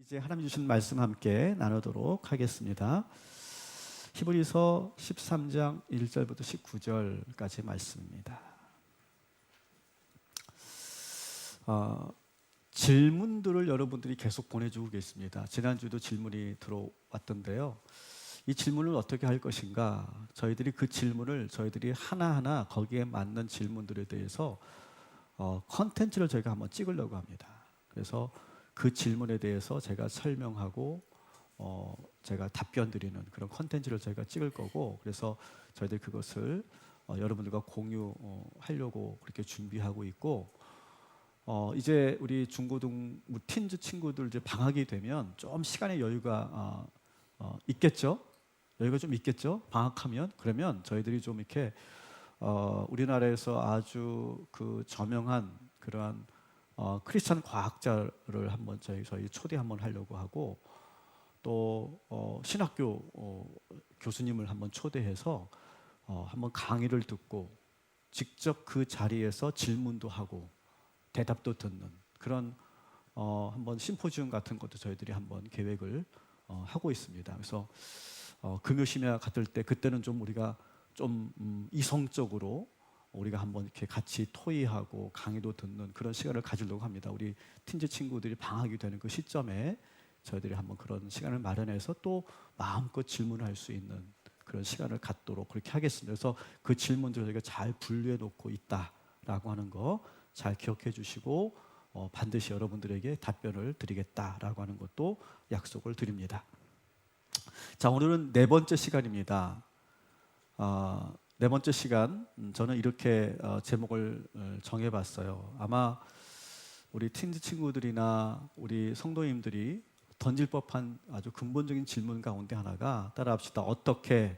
이제 하나님 주신 말씀 함께 나누도록 하겠습니다. 히브리서 13장 1절부터 19절까지 말씀입니다. 질문들을 여러분들이 계속 보내주고 계십니다. 지난주도 질문이 들어왔던데요. 이 질문을 어떻게 할 것인가? 저희들이 그 질문을 저희들이 하나하나 거기에 맞는 질문들에 대해서 컨텐츠를 저희가 한번 찍으려고 합니다. 그래서 그 질문에 대해서 제가 설명하고 제가 답변 드리는 그런 컨텐츠를 저희가 찍을 거고, 그래서 저희들이 그것을 여러분들과 공유하려고 그렇게 준비하고 있고, 이제 우리 중고등 틴즈 친구들 이제 방학이 되면 좀 시간의 여유가 있겠죠? 여유가 좀 있겠죠? 방학하면. 그러면 저희들이 좀 이렇게 우리나라에서 아주 그 저명한 그러한 크리스천 과학자를 한번 저희 초대 한번 하려고 하고, 또 신학교 교수님을 한번 초대해서 한번 강의를 듣고 직접 그 자리에서 질문도 하고 대답도 듣는 그런 한번 심포지움 같은 것도 저희들이 한번 계획을 하고 있습니다. 그래서 금요심야 같을 때 그때는 좀 우리가 좀 이성적으로 우리가 한번 이렇게 같이 토의하고 강의도 듣는 그런 시간을 가지려고 합니다. 우리 틴즈 친구들이 방학이 되는 그 시점에 저희들이 한번 그런 시간을 마련해서 또 마음껏 질문할 수 있는 그런 시간을 갖도록 그렇게 하겠습니다. 그래서 그 질문들을 저희가 잘 분류해 놓고 있다라고 하는 거 잘 기억해 주시고 반드시 여러분들에게 답변을 드리겠다라고 하는 것도 약속을 드립니다. 자, 오늘은 네 번째 시간입니다. 네 번째 시간, 저는 이렇게 제목을 정해봤어요. 아마 우리 틴즈 친구들이나 우리 성도님들이 던질 법한 아주 근본적인 질문 가운데 하나가, 따라합시다. 어떻게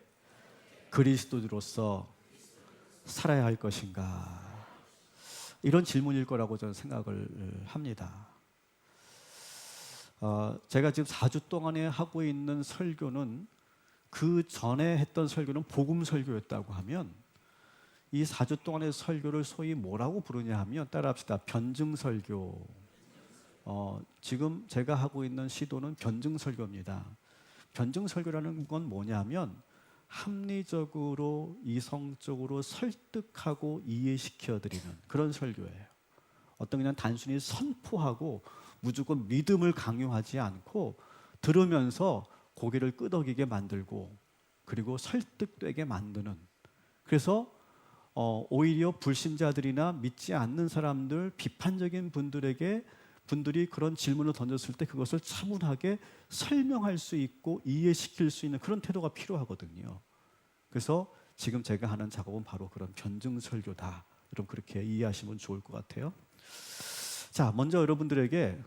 그리스도인으로서 살아야 할 것인가? 이런 질문일 거라고 저는 생각을 합니다. 제가 지금 4주 동안에 하고 있는 설교는, 그 전에 했던 설교는 복음 설교였다고 하면, 이 4주 동안의 설교를 소위 뭐라고 부르냐 하면, 따라합시다. 변증 설교. 지금 제가 하고 있는 시도는 변증 설교입니다. 변증 설교라는 건 뭐냐면 합리적으로 이성적으로 설득하고 이해시켜 드리는 그런 설교예요. 그냥 단순히 선포하고 무조건 믿음을 강요하지 않고 들으면서 고개를 끄덕이게 만들고, 그리고 설득되게 만드는, 그래서 오히려 불신자들이나 믿지 않는 사람들, 비판적인 분들이 그런 질문을 던졌을 때 그것을 차분하게 설명할 수 있고 이해시킬 수 있는 그런 태도가 필요하거든요. 그래서 지금 제가 하는 작업은 바로 그런 변증 설교다. 여러분 그렇게 이해하시면 좋을 것 같아요. 자, 먼저 여러분들에게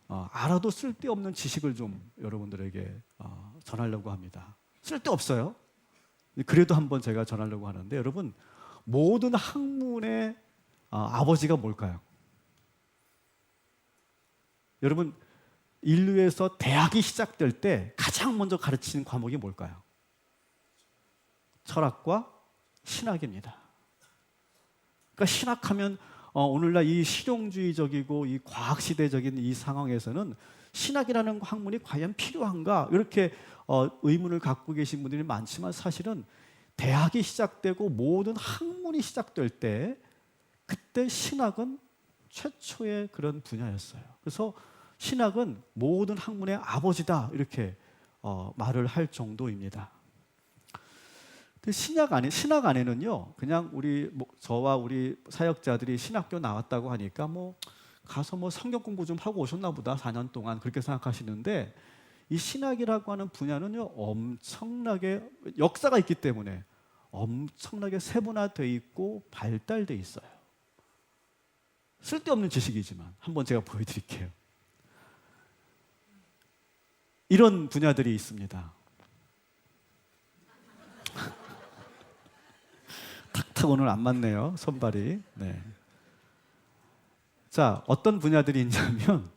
알아도 쓸데없는 지식을 좀 여러분들에게 전하려고 합니다. 쓸데없어요. 그래도 한번 제가 전하려고 하는데, 여러분 모든 학문의 아버지가 뭘까요? 여러분 인류에서 대학이 시작될 때 가장 먼저 가르치는 과목이 뭘까요? 철학과 신학입니다. 그러니까 신학하면 오늘날 이 실용주의적이고 이 과학시대적인 이 상황에서는 신학이라는 학문이 과연 필요한가? 이렇게 의문을 갖고 계신 분들이 많지만, 사실은 대학이 시작되고 모든 학문이 시작될 때 그때 신학은 최초의 그런 분야였어요. 그래서 신학은 모든 학문의 아버지다, 이렇게 말을 할 정도입니다. 신학 안에는요, 그냥 저와 우리 사역자들이 신학교 나왔다고 하니까 가서 성경 공부 좀 하고 오셨나 보다 4년 동안, 그렇게 생각하시는데, 이 신학이라고 하는 분야는요 엄청나게 역사가 있기 때문에 엄청나게 세분화되어 있고 발달되어 있어요. 쓸데없는 지식이지만 한번 제가 보여드릴게요. 이런 분야들이 있습니다. 탁탁 오늘 안 맞네요, 손발이. 네. 자, 어떤 분야들이 있냐면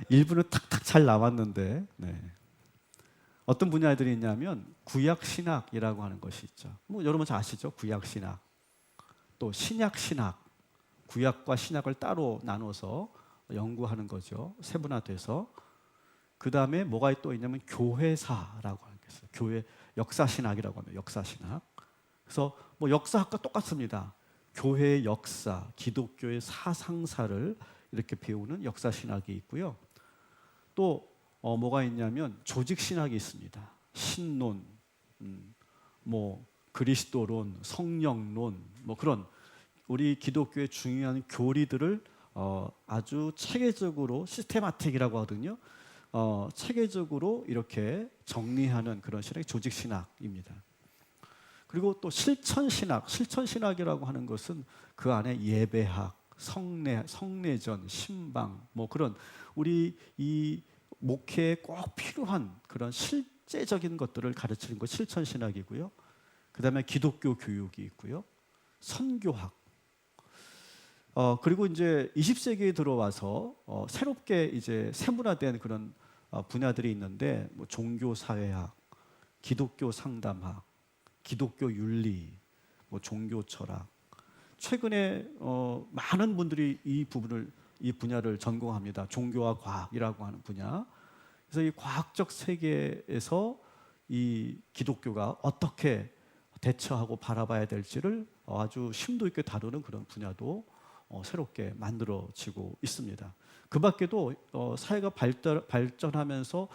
일부는 탁탁 잘 나왔는데, 어떤 분야들이 있냐면 구약신학이라고 하는 것이 있죠. 여러분 잘 아시죠? 구약신학. 또 신약신학. 구약과 신약을 따로 나눠서 연구하는 거죠. 세분화돼서. 그 다음에 뭐가 또 있냐면 교회사라고 하는 게 있어요. 교회 역사신학이라고 합니다. 역사신학. 그래서 뭐 역사학과 똑같습니다. 교회의 역사, 기독교의 사상사를 이렇게 배우는 역사신학이 있고요. 또 뭐가 있냐면 조직신학이 있습니다. 신론, 뭐 그리스도론, 성령론, 뭐 그런 우리 기독교의 중요한 교리들을 아주 체계적으로 시스테마틱이라고 하거든요. 체계적으로 이렇게 정리하는 그런 신학이 조직신학입니다. 그리고 또 실천신학이라고 하는 것은 그 안에 예배학, 성례전, 신방, 뭐 그런 우리 이 목회에 꼭 필요한 그런 실제적인 것들을 가르치는 것 실천신학이고요. 그 다음에 기독교 교육이 있고요. 선교학. 그리고 이제 20세기에 들어와서 새롭게 이제 세분화된 그런 분야들이 있는데 뭐 종교사회학, 기독교 상담학, 기독교 윤리, 뭐 종교 철학. 최근에 많은 분들이 이 분야를 전공합니다. 종교와 과학이라고 하는 분야. 그래서 이 과학적 세계에서 이 기독교가 어떻게 대처하고 바라봐야 될지를 아주 심도 있게 다루는 그런 분야도 새롭게 만들어지고 있습니다. 그 밖에도 사회가 발전하면서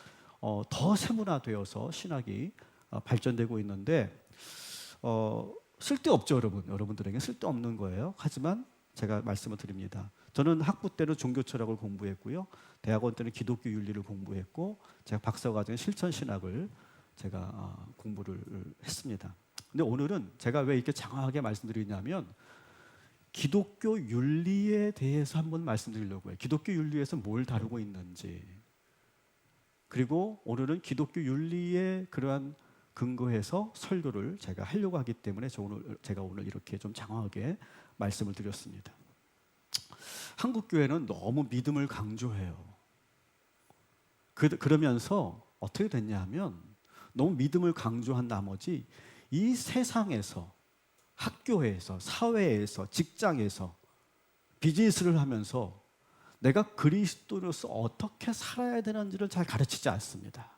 더 세분화되어서 신학이 발전되고 있는데 쓸데없죠, 여러분들에게 쓸데없는 거예요. 하지만 제가 말씀을 드립니다. 저는 학부 때는 종교 철학을 공부했고요. 대학원 때는 기독교 윤리를 공부했고 제가 박사과정에 실천신학을 제가 공부를 했습니다. 근데 오늘은 제가 왜 이렇게 장황하게 말씀드리냐면 기독교 윤리에 대해서 한번 말씀드리려고 해요. 기독교 윤리에서 뭘 다루고 있는지. 그리고 오늘은 기독교 윤리의 그러한 근거해서 설교를 제가 하려고 하기 때문에 제가 오늘 이렇게 좀 장황하게 말씀을 드렸습니다. 한국 교회는 너무 믿음을 강조해요. 그러면서 어떻게 됐냐 하면 너무 믿음을 강조한 나머지 이 세상에서 학교에서 사회에서 직장에서 비즈니스를 하면서 내가 그리스도로서 어떻게 살아야 되는지를 잘 가르치지 않습니다.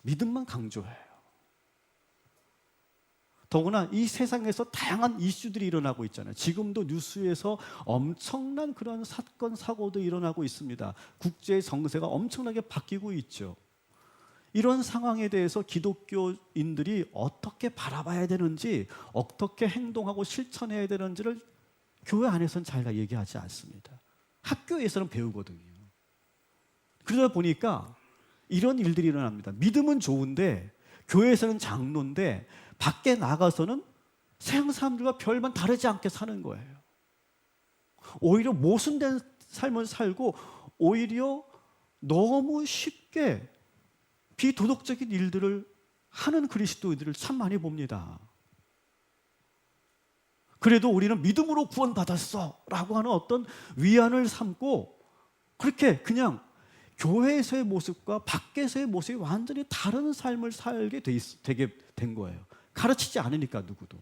믿음만 강조해요. 더구나 이 세상에서 다양한 이슈들이 일어나고 있잖아요. 지금도 뉴스에서 엄청난 그런 사건 사고도 일어나고 있습니다. 국제 정세가 엄청나게 바뀌고 있죠. 이런 상황에 대해서 기독교인들이 어떻게 바라봐야 되는지, 어떻게 행동하고 실천해야 되는지를 교회 안에서는 잘 얘기하지 않습니다. 학교에서는 배우거든요. 그러다 보니까 이런 일들이 일어납니다. 믿음은 좋은데 교회에서는 장로인데 밖에 나가서는 세상 사람들과 별반 다르지 않게 사는 거예요. 오히려 모순된 삶을 살고 오히려 너무 쉽게 비도덕적인 일들을 하는 그리스도인들을 참 많이 봅니다. 그래도 우리는 믿음으로 구원받았어 라고 하는 어떤 위안을 삼고 그렇게 그냥 교회에서의 모습과 밖에서의 모습이 완전히 다른 삶을 살게 되게 된 거예요. 가르치지 않으니까 누구도.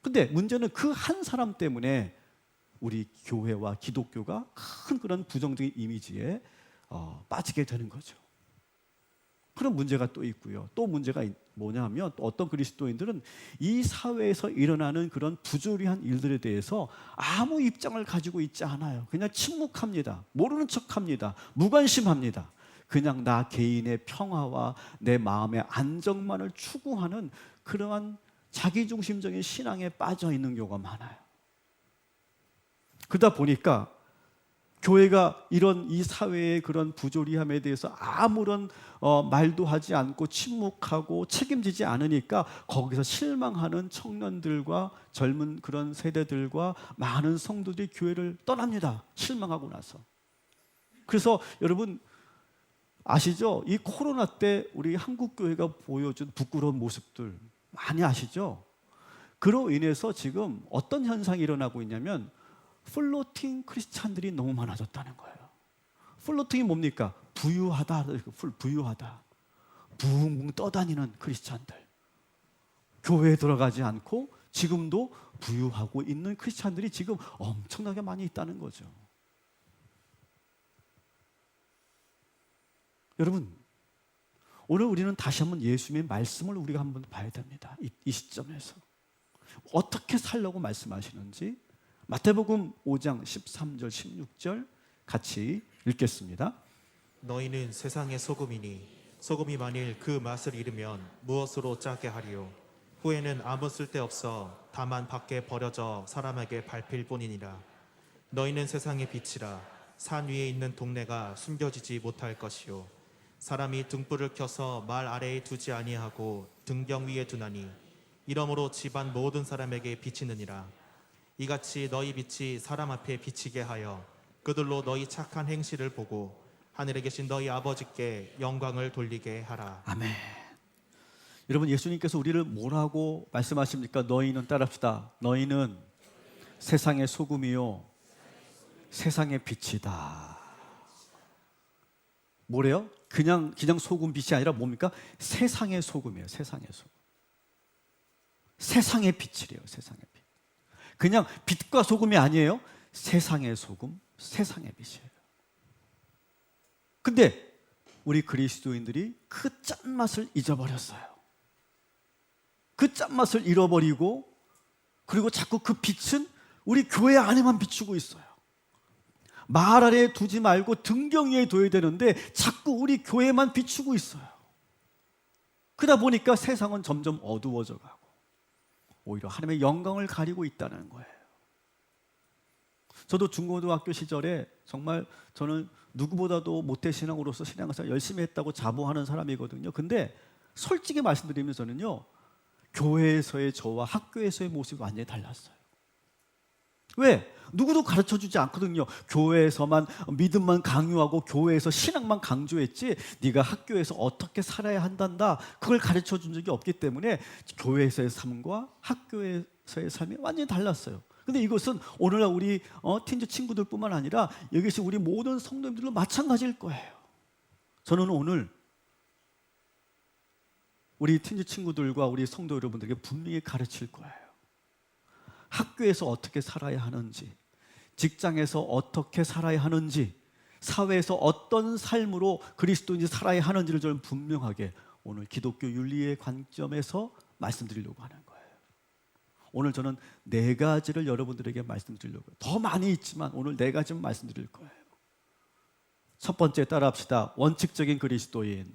근데 문제는 그 한 사람 때문에 우리 교회와 기독교가 큰 그런 부정적인 이미지에 빠지게 되는 거죠. 그런 문제가 또 있고요. 또 문제가 뭐냐 하면 어떤 그리스도인들은 이 사회에서 일어나는 그런 부조리한 일들에 대해서 아무 입장을 가지고 있지 않아요. 그냥 침묵합니다. 모르는 척합니다. 무관심합니다. 그냥 나 개인의 평화와 내 마음의 안정만을 추구하는 그러한 자기중심적인 신앙에 빠져 있는 경우가 많아요. 그러다 보니까 교회가 이런 이 사회의 그런 부조리함에 대해서 아무런 말도 하지 않고 침묵하고 책임지지 않으니까 거기서 실망하는 청년들과 젊은 그런 세대들과 많은 성도들이 교회를 떠납니다. 실망하고 나서. 그래서 여러분 아시죠? 이 코로나 때 우리 한국 교회가 보여준 부끄러운 모습들 많이 아시죠? 그로 인해서 지금 어떤 현상이 일어나고 있냐면 플로팅 크리스찬들이 너무 많아졌다는 거예요. 플로팅이 뭡니까? 부유하다. 붕붕 떠다니는 크리스찬들. 교회에 들어가지 않고 지금도 부유하고 있는 크리스찬들이 지금 엄청나게 많이 있다는 거죠. 여러분, 오늘 우리는 다시 한번 예수님의 말씀을 우리가 한번 봐야 됩니다. 이 시점에서 어떻게 살려고 말씀하시는지 마태복음 5장 13절 16절 같이 읽겠습니다. 너희는 세상의 소금이니 소금이 만일 그 맛을 잃으면 무엇으로 짜게 하리요? 후에는 아무 쓸데없어 다만 밖에 버려져 사람에게 밟힐 뿐이니라. 너희는 세상의 빛이라. 산 위에 있는 동네가 숨겨지지 못할 것이요 사람이 등불을 켜서 말 아래에 두지 아니하고 등경 위에 두나니 이러므로 집안 모든 사람에게 비치느니라. 이같이 너희 빛이 사람 앞에 비치게 하여 그들로 너희 착한 행실을 보고 하늘에 계신 너희 아버지께 영광을 돌리게 하라. 아멘. 여러분, 예수님께서 우리를 뭐라고 말씀하십니까? 너희는 따라합시다. 너희는 세상의 소금이요 세상의 빛이다. 뭐래요? 그냥 소금 빛이 아니라 뭡니까? 세상의 소금이에요. 세상의 소금. 세상의 빛이래요. 세상의 빛. 그냥 빛과 소금이 아니에요. 세상의 소금, 세상의 빛이에요. 근데 우리 그리스도인들이 그 짠맛을 잊어버렸어요. 그 짠맛을 잃어버리고, 그리고 자꾸 그 빛은 우리 교회 안에만 비추고 있어요. 말 아래에 두지 말고 등경 위에 둬야 되는데 자꾸 우리 교회만 비추고 있어요. 그러다 보니까 세상은 점점 어두워져 가고 오히려 하나님의 영광을 가리고 있다는 거예요. 저도 중고등학교 시절에 정말 저는 누구보다도 모태신앙으로서 신앙생활 열심히 했다고 자부하는 사람이거든요. 근데 솔직히 말씀드리면 저는요, 교회에서의 저와 학교에서의 모습이 완전히 달랐어요. 왜? 누구도 가르쳐주지 않거든요. 교회에서만 믿음만 강요하고 교회에서 신앙만 강조했지 네가 학교에서 어떻게 살아야 한단다 그걸 가르쳐준 적이 없기 때문에 교회에서의 삶과 학교에서의 삶이 완전히 달랐어요. 근데 이것은 오늘날 우리 틴즈 친구들뿐만 아니라 여기서 우리 모든 성도님들도 마찬가지일 거예요. 저는 오늘 우리 틴즈 친구들과 우리 성도 여러분들에게 분명히 가르칠 거예요. 학교에서 어떻게 살아야 하는지, 직장에서 어떻게 살아야 하는지, 사회에서 어떤 삶으로 그리스도인이 살아야 하는지를 저는 분명하게 오늘 기독교 윤리의 관점에서 말씀드리려고 하는 거예요. 오늘 저는 4가지를 여러분들에게 말씀드리려고 해요. 더 많이 있지만 오늘 4가지만 말씀드릴 거예요. 첫 번째 따라합시다. 원칙적인 그리스도인.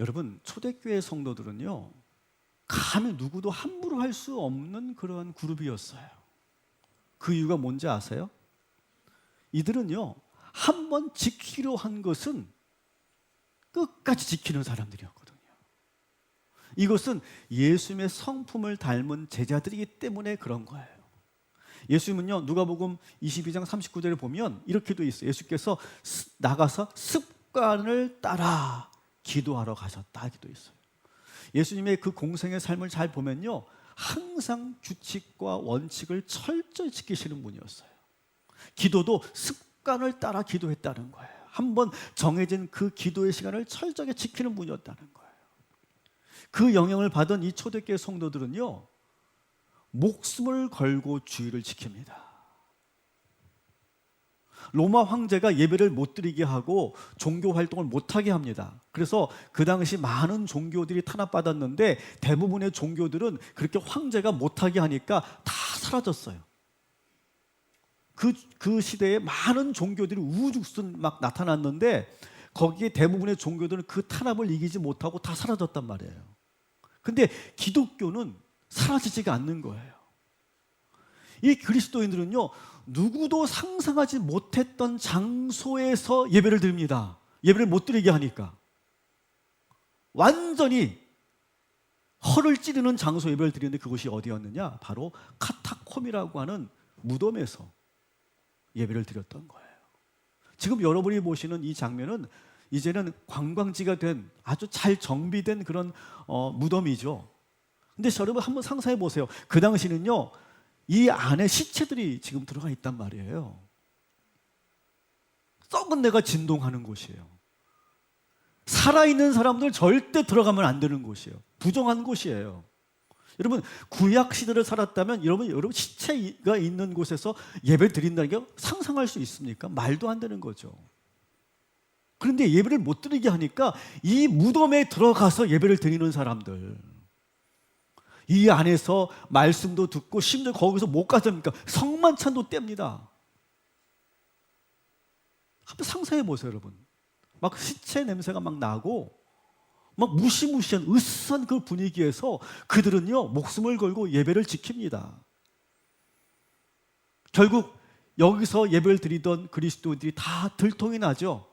여러분, 초대교회 성도들은요, 감히 누구도 함부로 할 수 없는 그런 그룹이었어요. 그 이유가 뭔지 아세요? 이들은요, 한번 지키려 한 것은 끝까지 지키는 사람들이었거든요. 이것은 예수님의 성품을 닮은 제자들이기 때문에 그런 거예요. 예수님은요, 누가복음 22장 39절에 보면 이렇게 돼 있어요. 예수께서 나가서 습관을 따라 기도하러 가셨다 이렇게 돼 있어요. 예수님의 그 공생의 삶을 잘 보면요, 항상 규칙과 원칙을 철저히 지키시는 분이었어요. 기도도 습관을 따라 기도했다는 거예요. 한번 정해진 그 기도의 시간을 철저하게 지키는 분이었다는 거예요. 그 영향을 받은 이 초대교회 성도들은요, 목숨을 걸고 주의를 지킵니다. 로마 황제가 예배를 못 드리게 하고 종교 활동을 못하게 합니다. 그래서 그 당시 많은 종교들이 탄압받았는데 대부분의 종교들은 그렇게 황제가 못하게 하니까 다 사라졌어요. 그 시대에 많은 종교들이 우후죽순 막 나타났는데 거기에 대부분의 종교들은 그 탄압을 이기지 못하고 다 사라졌단 말이에요. 근데 기독교는 사라지지가 않는 거예요. 이 그리스도인들은요, 누구도 상상하지 못했던 장소에서 예배를 드립니다. 예배를 못 드리게 하니까. 완전히 허를 찌르는 장소 예배를 드리는데 그것이 어디였느냐? 바로 카타콤이라고 하는 무덤에서 예배를 드렸던 거예요. 지금 여러분이 보시는 이 장면은 이제는 관광지가 된 아주 잘 정비된 그런 무덤이죠. 근데 여러분 한번 상상해 보세요. 그 당시는요, 이 안에 시체들이 지금 들어가 있단 말이에요. 썩은 데가 진동하는 곳이에요. 살아있는 사람들 절대 들어가면 안 되는 곳이에요. 부정한 곳이에요. 여러분, 구약 시대를 살았다면 여러분 시체가 있는 곳에서 예배 드린다는 게 상상할 수 있습니까? 말도 안 되는 거죠. 그런데 예배를 못 드리게 하니까 이 무덤에 들어가서 예배를 드리는 사람들, 이 안에서 말씀도 듣고 심지어 거기서 못 가져니까 성만찬도 뗍니다. 한번 상상해 보세요, 여러분. 막 시체 냄새가 막 나고 막 무시무시한 으스스한 그 분위기에서 그들은요 목숨을 걸고 예배를 지킵니다. 결국 여기서 예배를 드리던 그리스도인들이 다 들통이 나죠.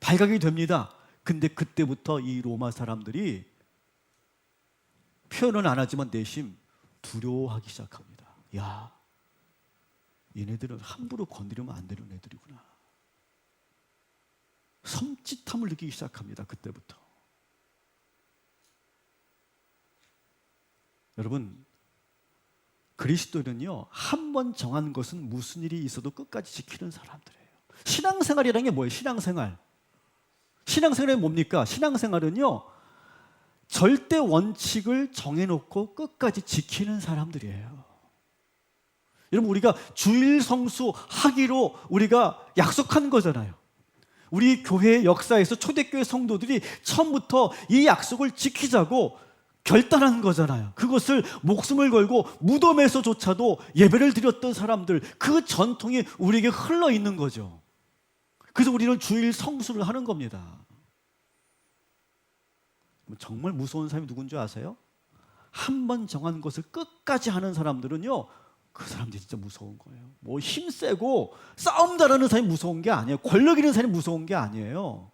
발각이 됩니다. 근데 그때부터 이 로마 사람들이 표현은 안 하지만 내심 두려워하기 시작합니다. 야, 얘네들은 함부로 건드리면 안 되는 애들이구나. 섬찟함을 느끼기 시작합니다. 그때부터. 여러분, 그리스도인은요 한 번 정한 것은 무슨 일이 있어도 끝까지 지키는 사람들이에요. 신앙생활이라는 게 뭐예요? 신앙생활이 뭡니까? 신앙생활은요 절대 원칙을 정해놓고 끝까지 지키는 사람들이에요. 여러분, 우리가 주일 성수 하기로 우리가 약속한 거잖아요. 우리 교회 역사에서 초대교회 성도들이 처음부터 이 약속을 지키자고 결단한 거잖아요. 그것을 목숨을 걸고 무덤에서조차도 예배를 드렸던 사람들, 그 전통이 우리에게 흘러 있는 거죠. 그래서 우리는 주일 성수를 하는 겁니다. 정말 무서운 사람이 누군지 아세요? 한 번 정한 것을 끝까지 하는 사람들은요 그 사람들이 진짜 무서운 거예요. 뭐 힘세고 싸움 잘하는 사람이 무서운 게 아니에요. 권력 있는 사람이 무서운 게 아니에요.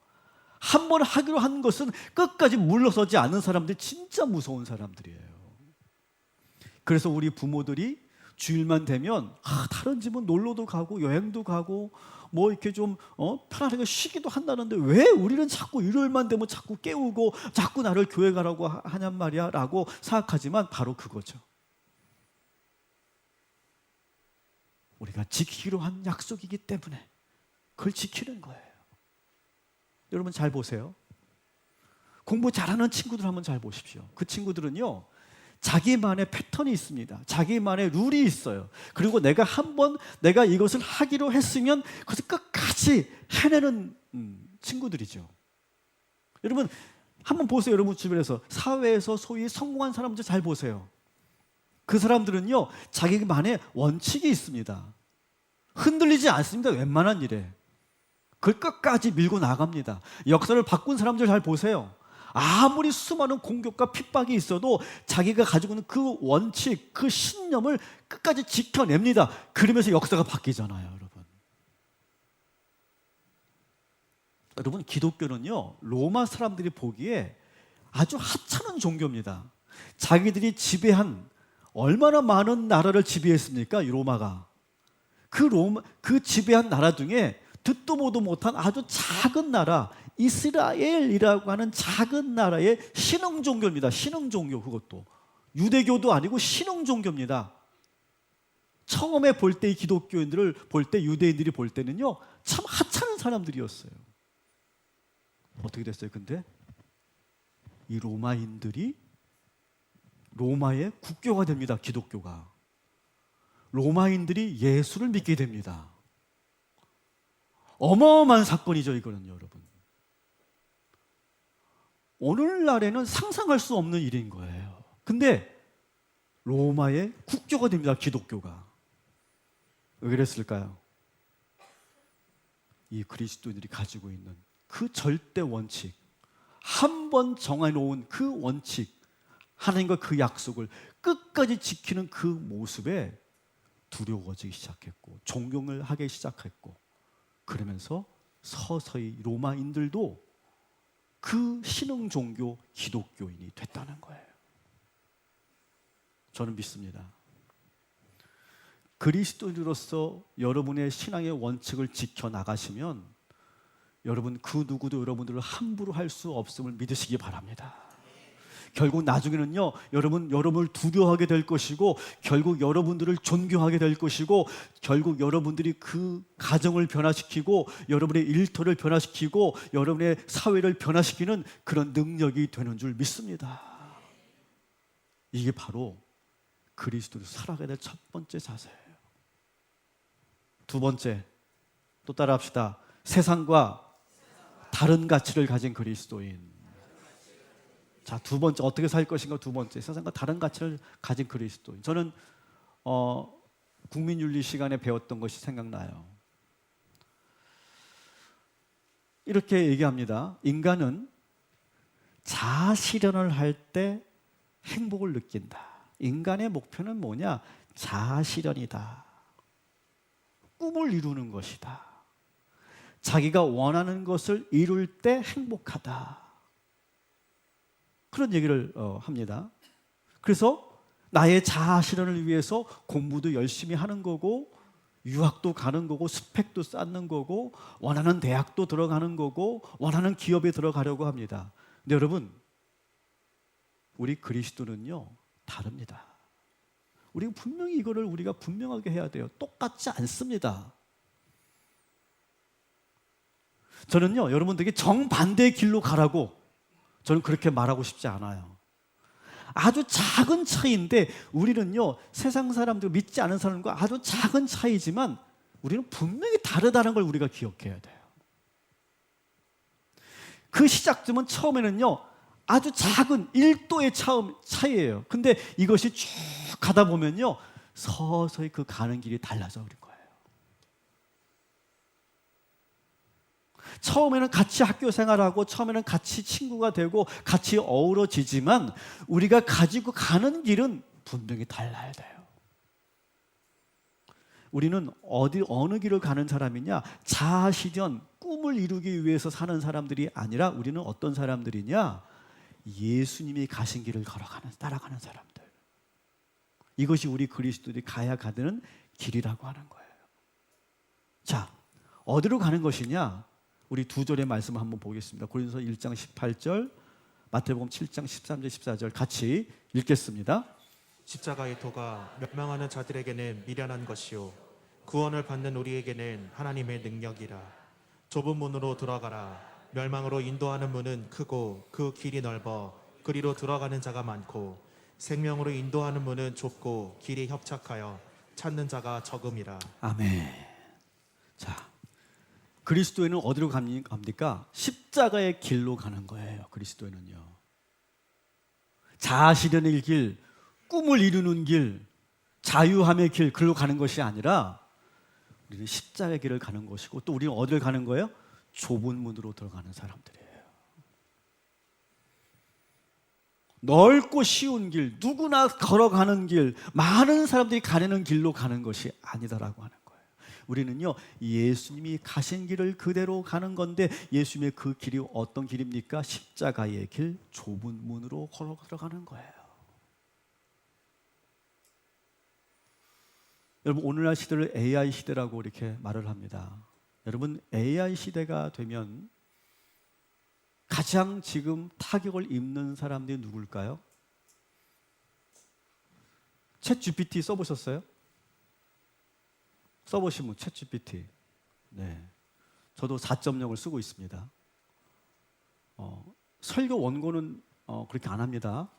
한 번 하기로 한 것은 끝까지 물러서지 않는 사람들이 진짜 무서운 사람들이에요. 그래서 우리 부모들이 주일만 되면 다른 집은 놀러도 가고 여행도 가고 뭐 이렇게 좀 편안하게 쉬기도 한다는데 왜 우리는 자꾸 일요일만 되면 자꾸 깨우고 자꾸 나를 교회 가라고 하냔 말이야 라고 생각하지만 바로 그거죠. 우리가 지키기로 한 약속이기 때문에 그걸 지키는 거예요. 여러분 잘 보세요. 공부 잘하는 친구들 한번 잘 보십시오. 그 친구들은요 자기만의 패턴이 있습니다. 자기만의 룰이 있어요. 그리고 내가 이것을 하기로 했으면 그것을 끝까지 해내는 친구들이죠. 여러분 한번 보세요. 여러분 주변에서 사회에서 소위 성공한 사람들 잘 보세요. 그 사람들은요 자기만의 원칙이 있습니다. 흔들리지 않습니다. 웬만한 일에 그걸 끝까지 밀고 나갑니다. 역사를 바꾼 사람들 잘 보세요. 아무리 수많은 공격과 핍박이 있어도 자기가 가지고 있는 그 원칙, 그 신념을 끝까지 지켜냅니다. 그러면서 역사가 바뀌잖아요, 여러분. 여러분, 기독교는요 로마 사람들이 보기에 아주 하찮은 종교입니다. 자기들이 지배한 얼마나 많은 나라를 지배했습니까? 이 로마가. 그 지배한 나라 중에 듣도 보도 못한 아주 작은 나라, 이스라엘이라고 하는 작은 나라의 신흥 종교입니다. 신흥 종교, 그것도 유대교도 아니고 신흥 종교입니다. 처음에 볼 때 이 기독교인들을 볼 때 유대인들이 볼 때는요 참 하찮은 사람들이었어요. 어떻게 됐어요? 근데 이 로마인들이 로마의 국교가 됩니다. 기독교가. 로마인들이 예수를 믿게 됩니다. 어마어마한 사건이죠, 이거는요, 여러분. 오늘날에는 상상할 수 없는 일인 거예요. 근데 로마의 국교가 됩니다, 기독교가. 왜 그랬을까요? 이 그리스도인들이 가지고 있는 그 절대 원칙, 한 번 정해놓은 그 원칙, 하나님과 그 약속을 끝까지 지키는 그 모습에 두려워지기 시작했고 존경을 하기 시작했고 그러면서 서서히 로마인들도 그 신흥 종교 기독교인이 됐다는 거예요. 저는 믿습니다. 그리스도인으로서 여러분의 신앙의 원칙을 지켜나가시면 여러분 그 누구도 여러분들을 함부로 할 수 없음을 믿으시기 바랍니다. 결국 나중에는요 여러분을 두려워하게 될 것이고 결국 여러분들을 존경하게 될 것이고 결국 여러분들이 그 가정을 변화시키고 여러분의 일터를 변화시키고 여러분의 사회를 변화시키는 그런 능력이 되는 줄 믿습니다. 이게 바로 그리스도로 살아가야 될 첫 번째 자세예요. 두 번째, 또 따라합시다. 세상과 다른 가치를 가진 그리스도인. 자, 두 번째 어떻게 살 것인가. 두 번째 세상과 다른 가치를 가진 그리스도인. 저는 국민윤리 시간에 배웠던 것이 생각나요. 이렇게 얘기합니다. 인간은 자아 실현을 할 때 행복을 느낀다. 인간의 목표는 뭐냐? 자아 실현이다. 꿈을 이루는 것이다. 자기가 원하는 것을 이룰 때 행복하다. 그런 얘기를 합니다. 그래서 나의 자아 실현을 위해서 공부도 열심히 하는 거고, 유학도 가는 거고, 스펙도 쌓는 거고, 원하는 대학도 들어가는 거고, 원하는 기업에 들어가려고 합니다. 근데 여러분, 우리 그리스도는요 다릅니다. 우리가 분명히 이거를 우리가 분명하게 해야 돼요. 똑같지 않습니다. 저는요 여러분들에게 정반대의 길로 가라고 저는 그렇게 말하고 싶지 않아요. 아주 작은 차이인데 우리는요 세상 사람들, 믿지 않은 사람과 아주 작은 차이지만 우리는 분명히 다르다는 걸 우리가 기억해야 돼요. 그 시작점은 처음에는요 아주 작은 1도의 차이예요. 근데 이것이 쭉 가다 보면요 서서히 그 가는 길이 달라져 버린 거예요. 처음에는 같이 학교 생활하고, 처음에는 같이 친구가 되고 같이 어우러지지만 우리가 가지고 가는 길은 분명히 달라야 돼요. 우리는 어느 길을 가는 사람이냐? 자아 실현, 꿈을 이루기 위해서 사는 사람들이 아니라 우리는 어떤 사람들이냐? 예수님이 가신 길을 따라가는 사람들. 이것이 우리 그리스도들이 가야 가는 길이라고 하는 거예요. 자, 어디로 가는 것이냐? 우리 두 절의 말씀을 한번 보겠습니다. 고린도서 1장 18절, 마태복음 7장 13절 14절 같이 읽겠습니다. 십자가의 도가 멸망하는 자들에게는 미련한 것이요 구원을 받는 우리에게는 하나님의 능력이라. 좁은 문으로 들어가라. 멸망으로 인도하는 문은 크고 그 길이 넓어 그리로 들어가는 자가 많고, 생명으로 인도하는 문은 좁고 길이 협착하여 찾는 자가 적음이라. 아멘. 자, 그리스도인은 어디로 갑니까? 십자가의 길로 가는 거예요. 그리스도인은요 자아 실현의 길, 꿈을 이루는 길, 자유함의 길, 글로 가는 것이 아니라 우리는 십자가의 길을 가는 것이고, 또 우리는 어디를 가는 거예요? 좁은 문으로 들어가는 사람들이에요. 넓고 쉬운 길, 누구나 걸어가는 길, 많은 사람들이 가는 길로 가는 것이 아니다라고 하는 거예요. 우리는요 예수님이 가신 길을 그대로 가는 건데, 예수님의 그 길이 어떤 길입니까? 십자가의 길, 좁은 문으로 걸어 들어가는 거예요. 여러분, 오늘날 시대를 AI 시대라고 이렇게 말을 합니다. 여러분, AI 시대가 되면 가장 지금 타격을 입는 사람들이 누굴까요? 챗 GPT 써보셨어요? 써보신 분, 챗 GPT. 네, 저도 4.0을 쓰고 있습니다. 설교 원고는 그렇게 안 합니다.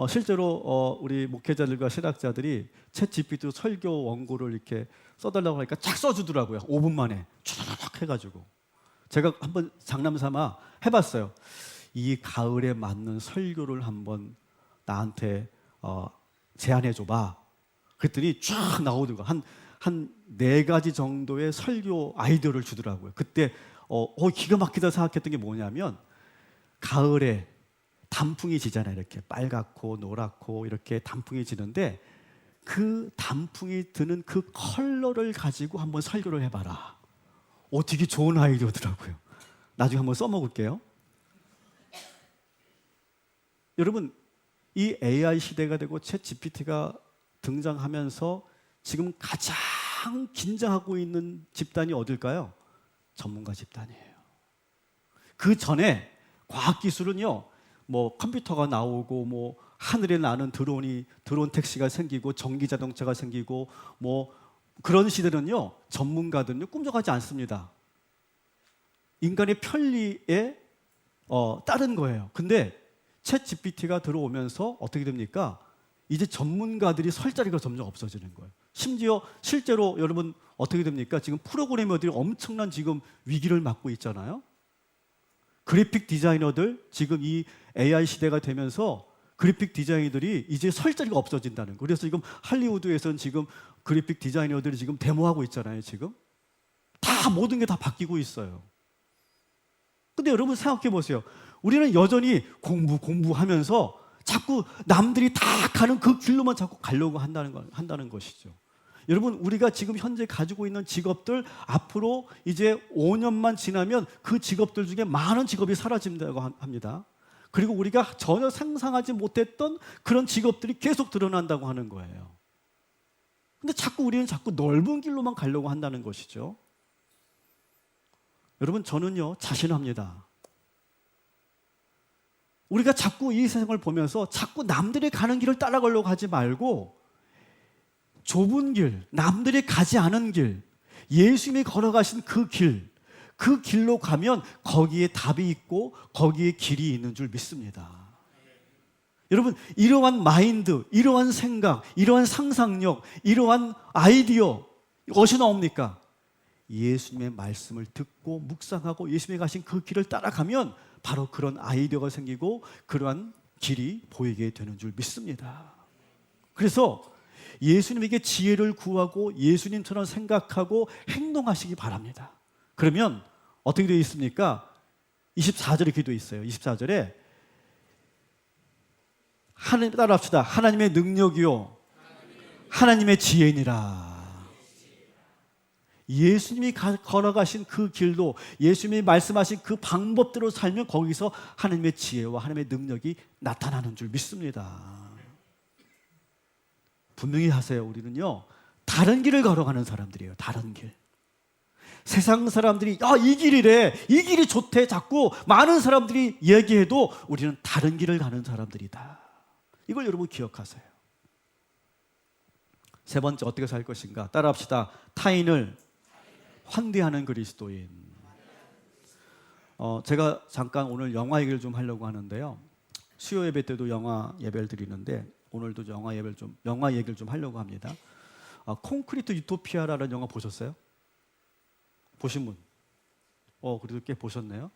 실제로 우리 목회자들과 신학자들이 챗 GPT 설교 원고를 이렇게 써달라고 하니까 쫙 써주더라고요. 5분 만에 쫙 해가지고. 제가 한번 장난삼아 해봤어요. 이 가을에 맞는 설교를 한번 나한테 제안해줘봐. 그랬더니 쫙 나오더라고요. 한 4가지 정도의 설교 아이디어를 주더라고요. 그때 기가 막히다 생각했던 게 뭐냐면, 가을에 단풍이 지잖아요. 이렇게 빨갛고 노랗고 이렇게 단풍이 지는데, 그 단풍이 드는 그 컬러를 가지고 한번 설교를 해봐라. 되게 좋은 아이디어더라고요. 나중에 한번 써먹을게요. 여러분, 이 AI 시대가 되고 챗 GPT가 등장하면서 지금 가장 긴장하고 있는 집단이 어딜까요? 전문가 집단이에요. 그 전에 과학기술은요, 뭐 컴퓨터가 나오고, 뭐 하늘에 나는 드론 택시가 생기고, 전기 자동차가 생기고, 뭐 그런 시대는요 전문가들은요 꿈쩍하지 않습니다. 인간의 편리에 따른 거예요. 근데 챗 GPT가 들어오면서 어떻게 됩니까? 이제 전문가들이 설 자리가 점점 없어지는 거예요. 심지어 실제로 여러분 어떻게 됩니까? 지금 프로그래머들이 엄청난 지금 위기를 맞고 있잖아요. 그래픽 디자이너들, 지금 이 AI 시대가 되면서 그래픽 디자이너들이 이제 설 자리가 없어진다는 거. 그래서 지금 할리우드에서는 지금 그래픽 디자이너들이 지금 데모하고 있잖아요. 지금 다 모든 게 다 바뀌고 있어요. 근데 여러분 생각해 보세요. 우리는 여전히 공부하면서 자꾸 남들이 다 가는 그 길로만 자꾸 가려고 한다는 것이죠. 여러분, 우리가 지금 현재 가지고 있는 직업들, 앞으로 이제 5년만 지나면 그 직업들 중에 많은 직업이 사라진다고 합니다. 그리고 우리가 전혀 상상하지 못했던 그런 직업들이 계속 드러난다고 하는 거예요. 근데 우리는 자꾸 넓은 길로만 가려고 한다는 것이죠. 여러분, 저는요, 자신합니다. 우리가 자꾸 이 세상을 보면서 자꾸 남들이 가는 길을 따라가려고 하지 말고 좁은 길, 남들이 가지 않은 길, 예수님이 걸어가신 그 길로 가면 거기에 답이 있고 거기에 길이 있는 줄 믿습니다. 여러분, 이러한 마인드, 이러한 생각, 이러한 상상력, 이러한 아이디어 어디서 나옵니까? 예수님의 말씀을 듣고 묵상하고 예수님이 가신 그 길을 따라가면 바로 그런 아이디어가 생기고 그러한 길이 보이게 되는 줄 믿습니다. 그래서 예수님에게 지혜를 구하고 예수님처럼 생각하고 행동하시기 바랍니다. 그러면 어떻게 되어 있습니까? 24절에 기도에 있어요. 24절에 하나님 따라합시다. 하나님의 능력이요 하나님의 지혜니라. 예수님이 걸어가신 그 길로, 예수님이 말씀하신 그 방법대로 살면 거기서 하나님의 지혜와 하나님의 능력이 나타나는 줄 믿습니다. 분명히 하세요. 우리는요, 다른 길을 걸어가는 사람들이에요. 다른 길. 세상 사람들이 이 길이래, 이 길이 좋대 자꾸 많은 사람들이 얘기해도 우리는 다른 길을 가는 사람들이다. 이걸 여러분 기억하세요. 세 번째, 어떻게 살 것인가? 따라합시다. 타인을 환대하는 그리스도인. 제가 잠깐 오늘 영화 얘기를 좀 하려고 하는데요. 수요 예배 때도 영화 예배를 드리는데 오늘도 영화 얘기를 좀 하려고 합니다. 콘크리트 유토피아라는 영화 보셨어요? 보신 분? 그래도 꽤 보셨네요.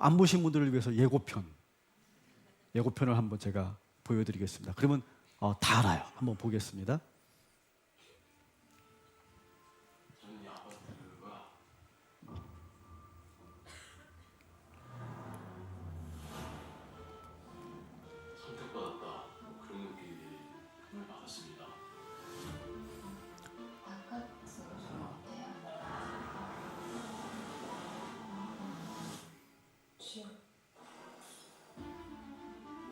안 보신 분들을 위해서 예고편을 한번 제가 보여드리겠습니다. 그러면 다 알아요. 한번 보겠습니다. 선택받았다. 그런 느낌이 정말 받았습니다.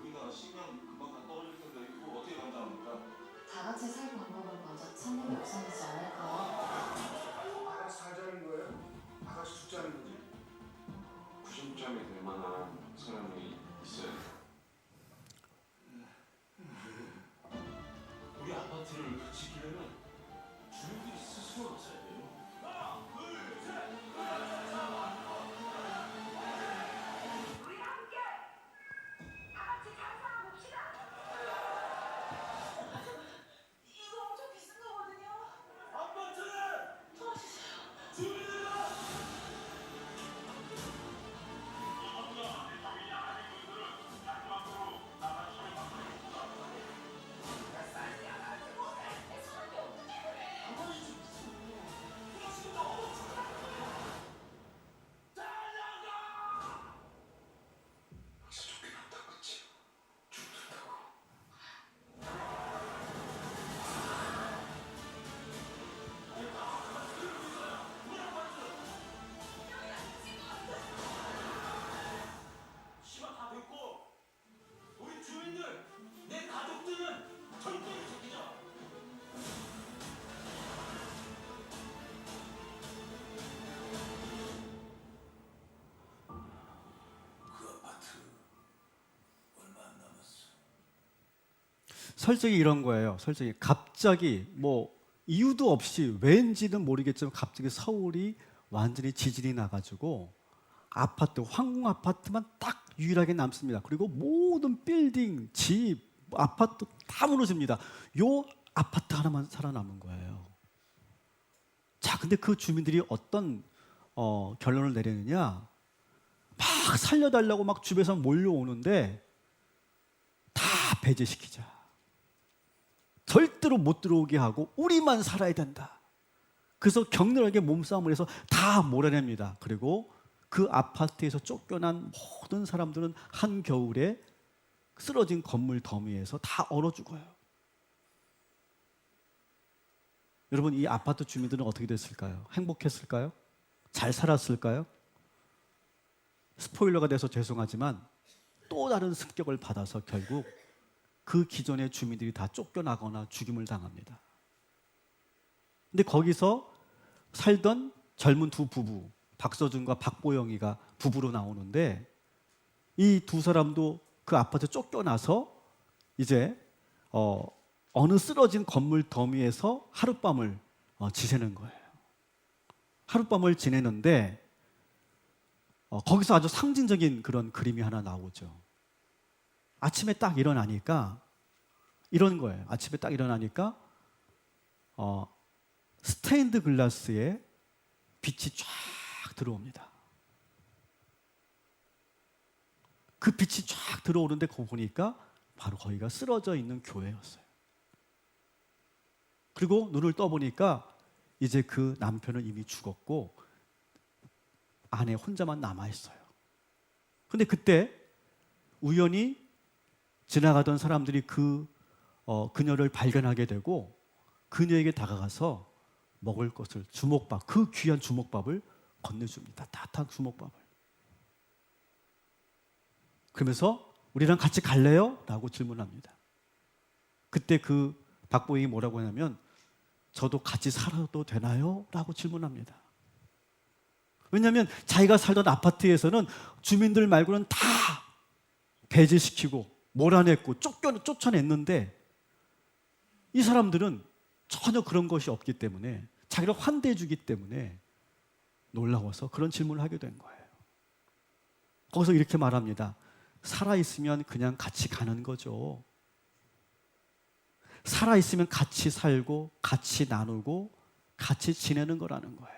우리가 시간 금방 다 떨어질 텐데 이거 어떻게 감당합니까? 다 같이 살 방법을 먼저 찾는 게 우선이지 않을까요? 다 같이 살자는 거예요? 다 같이 죽자는 거지? 구심점이 될 만한 사람이 있어요. 우리 아파트를 지키려면 주민들이 스스로 나서야 돼요. 이거 엄청 비싼 거거든요. 아파트를 주민들 좋긴 한다, 그치? 죽는다고. 시간 다 됐고 우리 주민들 내 가족들은 절대로 지키자. 그 아파트 얼마 안 남았어. 설정이 이런 거예요. 설정이 갑자기 이유도 없이 왠지는 모르겠지만 갑자기 서울이 완전히 지진이 나가지고 황공 아파트만 딱 유일하게 남습니다. 그리고 모든 빌딩, 집, 아파트 다 무너집니다. 요 아파트 하나만 살아남은 거예요. 자, 근데 그 주민들이 어떤 결론을 내리느냐? 막 살려달라고 막 주변에서 몰려오는데 다 배제시키자. 절대로 못 들어오게 하고 우리만 살아야 된다. 그래서 격렬하게 몸싸움을 해서 다 몰아냅니다. 그리고 그 아파트에서 쫓겨난 모든 사람들은 한겨울에 쓰러진 건물 더미에서 다 얼어 죽어요. 여러분, 이 아파트 주민들은 어떻게 됐을까요? 행복했을까요? 잘 살았을까요? 스포일러가 돼서 죄송하지만 또 다른 습격을 받아서 결국 그 기존의 주민들이 다 쫓겨나거나 죽임을 당합니다. 근데 거기서 살던 젊은 두 부부, 박서준과 박보영이가 부부로 나오는데 이 두 사람도 그 아파트 쫓겨나서 이제 어느 쓰러진 건물 더미에서 하룻밤을 지새는 거예요. 하룻밤을 지내는데 거기서 아주 상징적인 그런 그림이 하나 나오죠. 아침에 딱 일어나니까 이런 거예요. 아침에 딱 일어나니까 스테인드 글라스에 빛이 쫙 들어옵니다. 그 빛이 쫙 들어오는데 거기 보니까 바로 거기가 쓰러져 있는 교회였어요. 그리고 눈을 떠보니까 이제 그 남편은 이미 죽었고 아내 혼자만 남아있어요. 근데 그때 우연히 지나가던 사람들이 그녀를 발견하게 되고 그녀에게 다가가서 먹을 것을 주먹밥, 그 귀한 주먹밥을 건네줍니다. 따뜻한 주먹밥을. 그러면서 우리랑 같이 갈래요? 라고 질문합니다. 그때 그 박보영이 뭐라고 하냐면 저도 같이 살아도 되나요? 라고 질문합니다. 왜냐하면 자기가 살던 아파트에서는 주민들 말고는 다 배제시키고 몰아냈고 쫓아냈는데 이 사람들은 전혀 그런 것이 없기 때문에 자기를 환대해 주기 때문에 놀라워서 그런 질문을 하게 된 거예요. 거기서 이렇게 말합니다. 살아있으면 그냥 같이 가는 거죠. 살아있으면 같이 살고 같이 나누고 같이 지내는 거라는 거예요.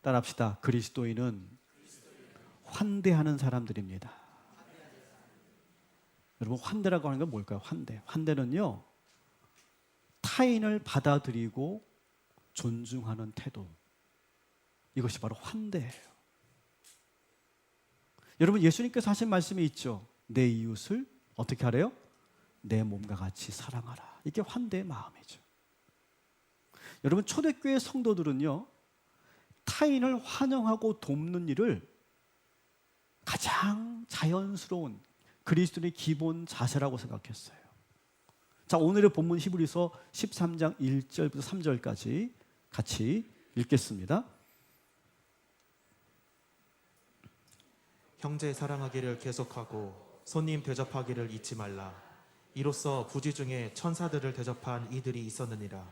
따라합시다. 그리스도인은 환대하는 사람들입니다. 여러분, 환대라고 하는 건 뭘까요? 환대. 환대는요, 타인을 받아들이고 존중하는 태도. 이것이 바로 환대예요. 여러분, 예수님께서 하신 말씀이 있죠. 내 이웃을 어떻게 하래요? 내 몸과 같이 사랑하라. 이게 환대의 마음이죠. 여러분, 초대교회 성도들은요, 타인을 환영하고 돕는 일을 가장 자연스러운 그리스도인의 기본 자세라고 생각했어요. 자, 오늘의 본문 히브리서 13장 1절부터 3절까지 같이 읽겠습니다. 형제 사랑하기를 계속하고 손님 대접하기를 잊지 말라. 이로써 부지 중에 천사들을 대접한 이들이 있었느니라.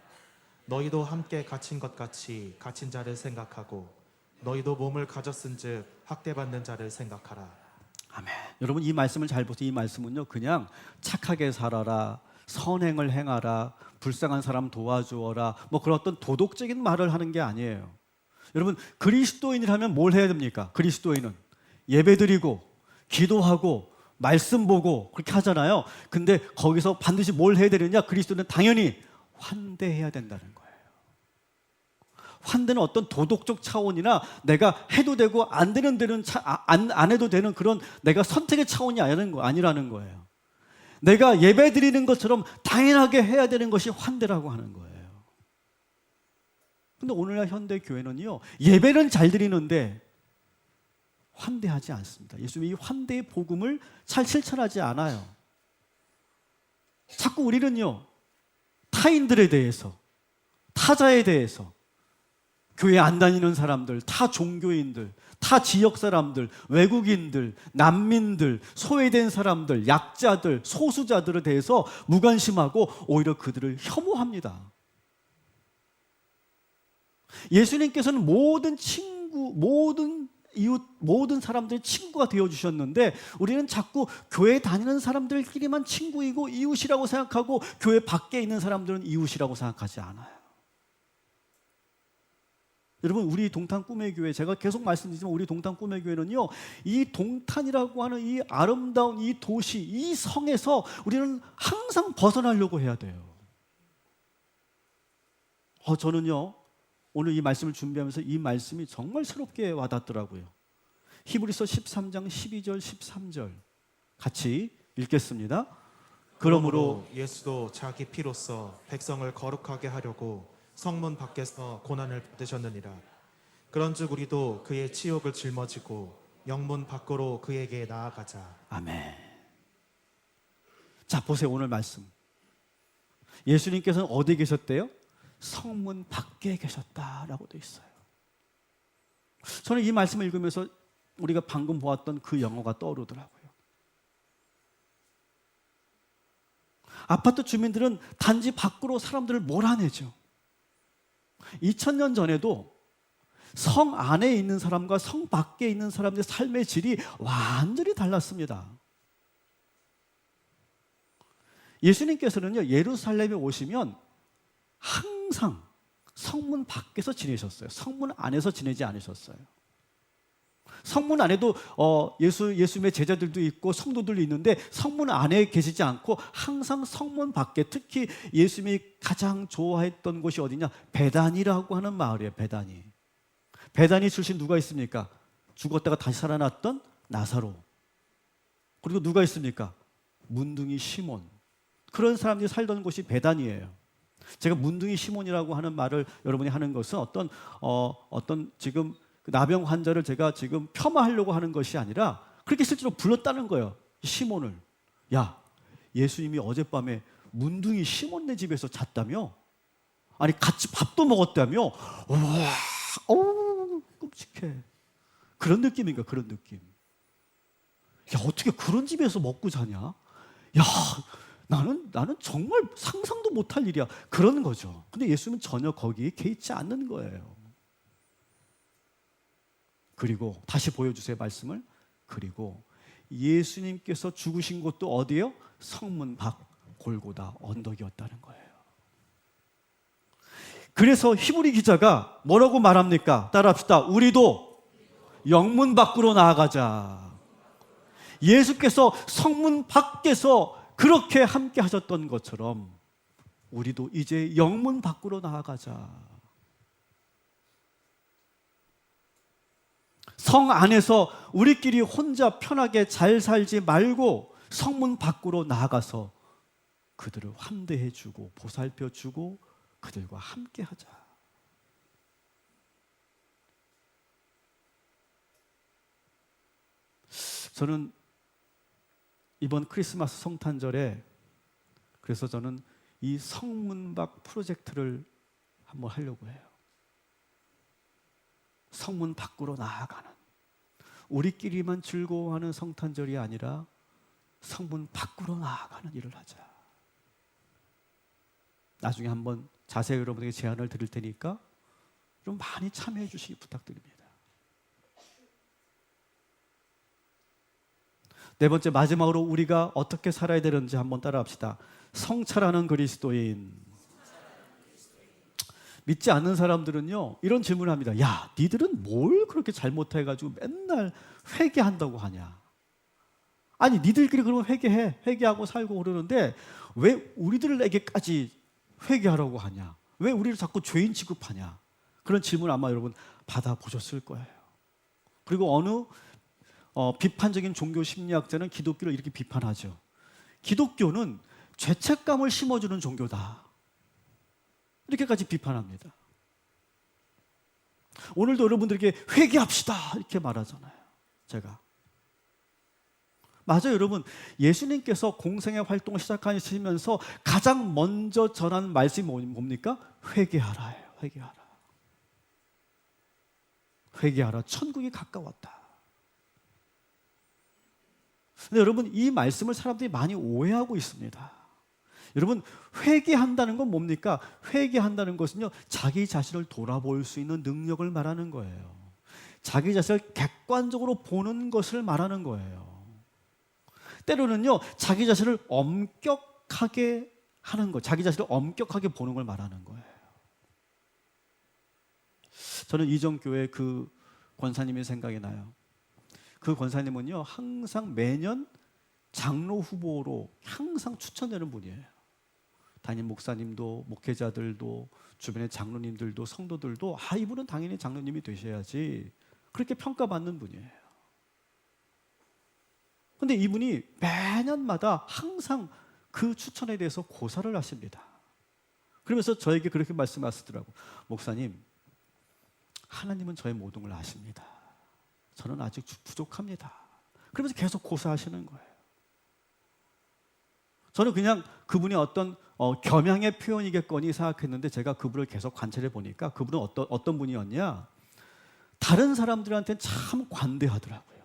너희도 함께 갇힌 것 같이 갇힌 자를 생각하고 너희도 몸을 가졌은즉 학대받는 자를 생각하라. 아멘. 여러분, 이 말씀을 잘 보세요. 이 말씀은요, 그냥 착하게 살아라, 선행을 행하라, 불쌍한 사람 도와주어라, 뭐 그런 어떤 도덕적인 말을 하는 게 아니에요. 여러분, 그리스도인이라면 뭘 해야 됩니까? 그리스도인은 예배드리고 기도하고 말씀 보고 그렇게 하잖아요. 근데 거기서 반드시 뭘 해야 되느냐? 그리스도는 당연히 환대해야 된다는 거예요. 환대는 어떤 도덕적 차원이나 내가 해도 되고 안 되는 데는 안 해도 되는 그런 내가 선택의 차원이 아니라는 거예요. 내가 예배 드리는 것처럼 당연하게 해야 되는 것이 환대라고 하는 거예요. 근데 오늘날 현대 교회는요, 예배는 잘 드리는데 환대하지 않습니다. 예수님이 이 환대의 복음을 잘 실천하지 않아요. 자꾸 우리는요, 타인들에 대해서, 타자에 대해서, 교회 안 다니는 사람들, 타 종교인들, 타 지역 사람들, 외국인들, 난민들, 소외된 사람들, 약자들, 소수자들에 대해서 무관심하고 오히려 그들을 혐오합니다. 예수님께서는 모든 친구, 모든 이웃, 모든 사람들이 친구가 되어주셨는데 우리는 자꾸 교회 다니는 사람들끼리만 친구이고 이웃이라고 생각하고 교회 밖에 있는 사람들은 이웃이라고 생각하지 않아요. 여러분, 우리 동탄 꿈의 교회, 제가 계속 말씀드리지만 우리 동탄 꿈의 교회는요, 이 동탄이라고 하는 이 아름다운 이 도시, 이 성에서 우리는 항상 벗어나려고 해야 돼요. 저는요, 오늘 이 말씀을 준비하면서 이 말씀이 정말 새롭게 와닿더라고요. 히브리서 13장 12절 13절 같이 읽겠습니다. 그러므로 예수도 자기 피로써 백성을 거룩하게 하려고 성문 밖에서 고난을 받으셨느니라. 그런즉 우리도 그의 치욕을 짊어지고 영문 밖으로 그에게 나아가자. 아멘. 자, 보세요. 오늘 말씀. 예수님께서는 어디에 계셨대요? 성문 밖에 계셨다라고 되어 있어요. 저는 이 말씀을 읽으면서 우리가 방금 보았던 그 영화가 떠오르더라고요. 아파트 주민들은 단지 밖으로 사람들을 몰아내죠. 2000년 전에도 성 안에 있는 사람과 성 밖에 있는 사람들의 삶의 질이 완전히 달랐습니다. 예수님께서는요, 예루살렘에 오시면 항상 성문 밖에서 지내셨어요. 성문 안에서 지내지 않으셨어요. 성문 안에도 예수님의 제자들도 있고 성도들도 있는데 성문 안에 계시지 않고 항상 성문 밖에, 특히 예수님이 가장 좋아했던 곳이 어디냐? 베다니라고 하는 마을이에요. 베다니. 베다니 출신 누가 있습니까? 죽었다가 다시 살아났던 나사로. 그리고 누가 있습니까? 문둥이 시몬. 그런 사람들이 살던 곳이 베다니예요. 제가 문둥이 시몬이라고 하는 말을 여러분이 하는 것은 어떤 지금 나병 환자를 제가 지금 폄하하려고 하는 것이 아니라 그렇게 실제로 불렀다는 거예요. 시몬을. 야, 예수님이 어젯밤에 문둥이 시몬네 집에서 잤다며? 아니, 같이 밥도 먹었다며? 와, 끔찍해. 그런 느낌인가? 그런 느낌. 야, 어떻게 그런 집에서 먹고 자냐? 야, 나는 정말 상상도 못할 일이야. 그런 거죠. 근데 예수님은 전혀 거기에 개의치 않는 거예요. 그리고 다시 보여주세요, 말씀을. 그리고 예수님께서 죽으신 곳도 어디예요? 성문 밖 골고다 언덕이었다는 거예요. 그래서 히브리 기자가 뭐라고 말합니까? 따라합시다. 우리도 영문 밖으로 나아가자. 예수께서 성문 밖에서 그렇게 함께 하셨던 것처럼 우리도 이제 영문 밖으로 나아가자. 성 안에서 우리끼리 혼자 편하게 잘 살지 말고 성문 밖으로 나아가서 그들을 환대해주고 보살펴주고 그들과 함께 하자. 저는 이번 크리스마스 성탄절에 그래서 저는 이 성문 밖 프로젝트를 한번 하려고 해요. 성문 밖으로 나아가는, 우리끼리만 즐거워하는 성탄절이 아니라 성문 밖으로 나아가는 일을 하자. 나중에 한번 자세히 여러분에게 제안을 드릴 테니까 좀 많이 참여해 주시기 부탁드립니다. 네 번째, 마지막으로 우리가 어떻게 살아야 되는지 한번 따라합시다. 성찰하는 그리스도인. 믿지 않는 사람들은요, 이런 질문을 합니다. 야, 니들은 뭘 그렇게 잘못해가지고 맨날 회개한다고 하냐? 아니, 니들끼리 그러면 회개하고 살고 그러는데 왜 우리들에게까지 회개하라고 하냐? 왜 우리를 자꾸 죄인 취급하냐? 그런 질문 아마 여러분 받아보셨을 거예요. 그리고 어느 비판적인 종교 심리학자는 기독교를 이렇게 비판하죠. 기독교는 죄책감을 심어주는 종교다. 이렇게까지 비판합니다. 오늘도 여러분들에게 회개합시다 이렇게 말하잖아요. 제가. 맞아요, 여러분. 예수님께서 공생의 활동을 시작하시면서 가장 먼저 전한 말씀이 뭡니까? 회개하라예요. 회개하라. 회개하라. 천국이 가까웠다. 근데 여러분, 이 말씀을 사람들이 많이 오해하고 있습니다. 여러분, 회개한다는 건 뭡니까? 회개한다는 것은요, 자기 자신을 돌아볼 수 있는 능력을 말하는 거예요. 자기 자신을 객관적으로 보는 것을 말하는 거예요. 때로는요, 자기 자신을 엄격하게 하는 것, 자기 자신을 엄격하게 보는 걸 말하는 거예요. 저는 이정교회 그 권사님이 생각이 나요. 그 권사님은요, 항상 매년 장로 후보로 항상 추천되는 분이에요. 담임 목사님도, 목회자들도, 주변의 장로님들도, 성도들도 이분은 당연히 장로님이 되셔야지, 그렇게 평가받는 분이에요. 근데 이분이 매년마다 항상 그 추천에 대해서 고사를 하십니다. 그러면서 저에게 그렇게 말씀하시더라고요. 목사님, 하나님은 저의 모든 걸 아십니다. 저는 아직 부족합니다. 그러면서 계속 고사하시는 거예요. 저는 그냥 그분이 어떤 겸양의 표현이겠거니 생각했는데, 제가 그분을 계속 관찰해 보니까 그분은 어떤 분이었냐, 다른 사람들한테는 참 관대하더라고요.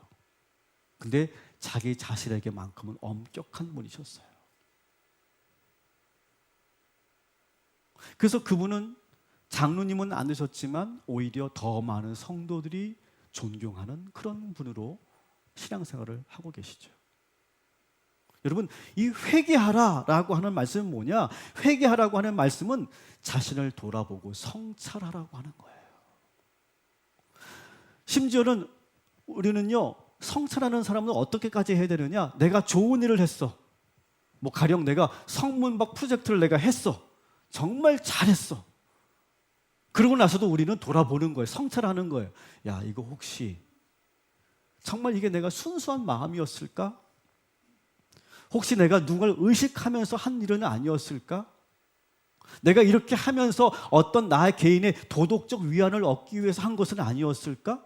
근데 자기 자신에게만큼은 엄격한 분이셨어요. 그래서 그분은 장로님은 안 되셨지만 오히려 더 많은 성도들이 존경하는 그런 분으로 신앙생활을 하고 계시죠. 여러분, 이 회개하라라고 하는 말씀은 뭐냐? 회개하라고 하는 말씀은 자신을 돌아보고 성찰하라고 하는 거예요. 심지어는 우리는요, 성찰하는 사람은 어떻게까지 해야 되느냐? 내가 좋은 일을 했어. 뭐 가령 내가 성문박 프로젝트를 내가 했어. 정말 잘했어. 그러고 나서도 우리는 돌아보는 거예요. 성찰하는 거예요. 야, 이거 혹시 정말 이게 내가 순수한 마음이었을까? 혹시 내가 누군가를 의식하면서 한 일은 아니었을까? 내가 이렇게 하면서 어떤 나의 개인의 도덕적 위안을 얻기 위해서 한 것은 아니었을까?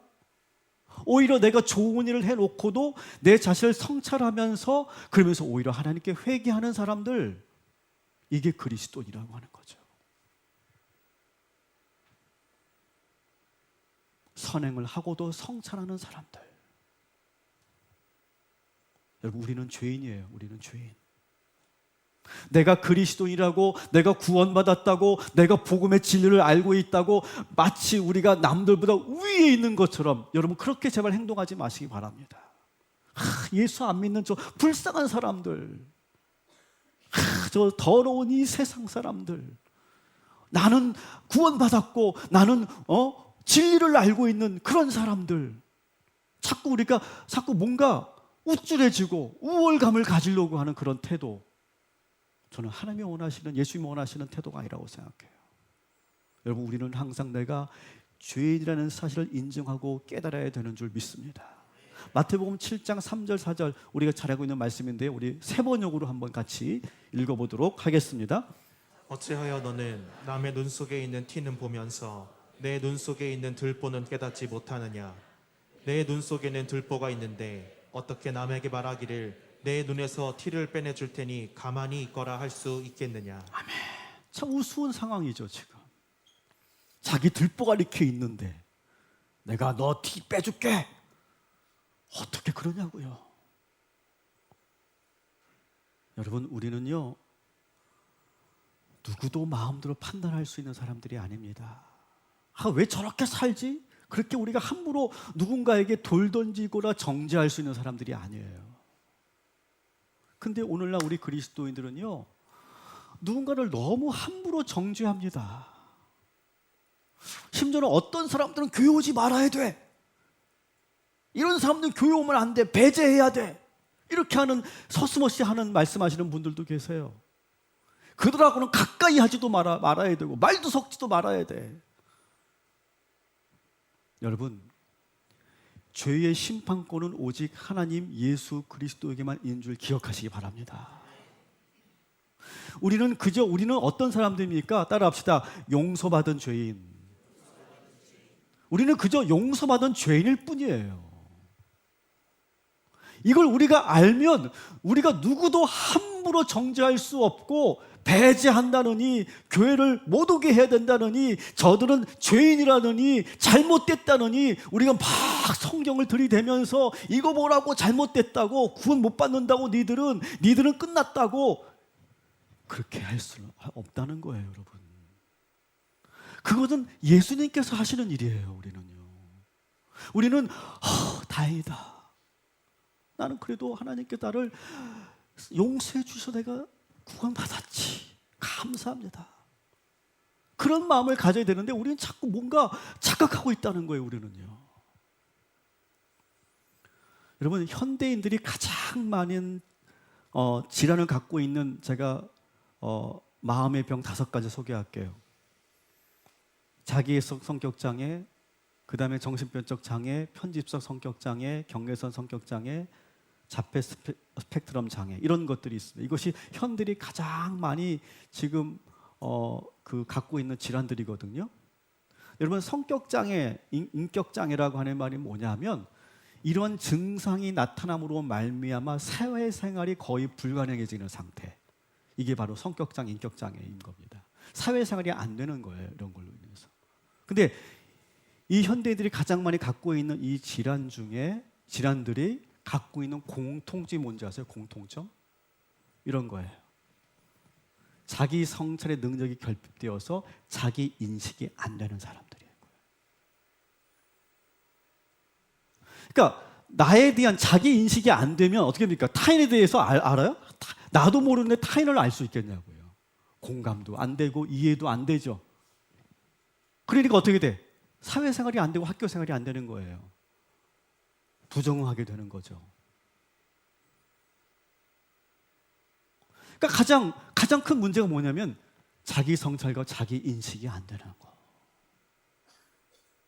오히려 내가 좋은 일을 해놓고도 내 자신을 성찰하면서, 그러면서 오히려 하나님께 회개하는 사람들, 이게 그리스도인이라고 하는 거죠. 선행을 하고도 성찰하는 사람들. 여러분, 우리는 죄인이에요. 우리는 죄인. 내가 그리스도인이라고, 내가 구원받았다고, 내가 복음의 진리를 알고 있다고 마치 우리가 남들보다 위에 있는 것처럼, 여러분 그렇게 제발 행동하지 마시기 바랍니다. 예수 안 믿는 저 불쌍한 사람들, 저 더러운 이 세상 사람들, 나는 구원받았고 나는 진리를 알고 있는 그런 사람들, 자꾸 우리가 뭔가 우쭐해지고 우월감을 가지려고 하는 그런 태도, 저는 하나님이 원하시는, 예수님이 원하시는 태도가 아니라고 생각해요. 여러분, 우리는 항상 내가 죄인이라는 사실을 인정하고 깨달아야 되는 줄 믿습니다. 마태복음 7장 3절 4절 우리가 잘 알고 있는 말씀인데, 우리 세 번역으로 한번 같이 읽어보도록 하겠습니다. 어찌하여 너는 남의 눈 속에 있는 티는 보면서 내 눈 속에 있는 들보는 깨닫지 못하느냐? 내 눈 속에는 들보가 있는데 어떻게 남에게 말하기를 내 눈에서 티를 빼내줄 테니 가만히 있거라 할 수 있겠느냐? 아멘. 참 우스운 상황이죠. 지금 자기 들보가 이렇게 있는데 내가 너 티 빼줄게, 어떻게 그러냐고요. 여러분, 우리는요, 누구도 마음대로 판단할 수 있는 사람들이 아닙니다. 왜 저렇게 살지? 그렇게 우리가 함부로 누군가에게 돌 던지거나 정죄할 수 있는 사람들이 아니에요. 근데 오늘날 우리 그리스도인들은요, 누군가를 너무 함부로 정죄합니다. 심지어는 어떤 사람들은 교회 오지 말아야 돼, 이런 사람들은 교회 오면 안 돼, 배제해야 돼, 이렇게 하는, 서슴없이 하는 말씀하시는 분들도 계세요. 그들하고는 가까이 하지도 말아야 되고 말도 섞지도 말아야 돼. 여러분, 죄의 심판권은 오직 하나님 예수 그리스도에게만 있는 줄 기억하시기 바랍니다. 우리는 어떤 사람들입니까? 따라합시다. 용서받은 죄인. 우리는 그저 용서받은 죄인일 뿐이에요. 이걸 우리가 알면 우리가 누구도 함부로 정죄할 수 없고, 배제한다느니, 교회를 못 오게 해야 된다느니, 저들은 죄인이라느니, 잘못됐다느니, 우리가 막 성경을 들이대면서 이거 뭐라고, 잘못됐다고, 구원 못 받는다고, 니들은 끝났다고, 그렇게 할 수는 없다는 거예요. 여러분, 그것은 예수님께서 하시는 일이에요. 우리는 다행이다, 나는 그래도 하나님께 나를 용서해 주셔서 내가 구원받았지, 감사합니다. 그런 마음을 가져야 되는데 우리는 자꾸 뭔가 착각하고 있다는 거예요. 우리는요. 여러분, 현대인들이 가장 많은 질환을 갖고 있는 제가 마음의 병 5가지 소개할게요. 자기애석 성격장애, 그 다음에 정신변적 장애, 편집성 성격장애, 경계선 성격장애, 자폐 스펙트럼 장애, 이런 것들이 있습니다. 이것이 현대인들이 가장 많이 지금 갖고 있는 질환들이거든요. 여러분, 성격장애, 인격장애라고 하는 말이 뭐냐면 이런 증상이 나타남으로 말미암아 사회생활이 거의 불가능해지는 상태. 이게 바로 성격장애, 인격장애인 겁니다. 사회생활이 안 되는 거예요. 이런 걸로 인해서. 근데 이 현대인들이 가장 많이 갖고 있는 이 질환들이 갖고 있는 공통점이 뭔지 아세요? 공통점? 이런 거예요. 자기 성찰의 능력이 결핍되어서 자기 인식이 안 되는 사람들이에요. 그러니까 나에 대한 자기 인식이 안 되면 어떻게 됩니까? 타인에 대해서 알아요? 나도 모르는데 타인을 알 수 있겠냐고요. 공감도 안 되고 이해도 안 되죠. 그러니까 어떻게 돼? 사회생활이 안 되고 학교생활이 안 되는 거예요. 부정하게 되는 거죠. 그러니까 가장 큰 문제가 뭐냐면 자기 성찰과 자기 인식이 안 되는 거.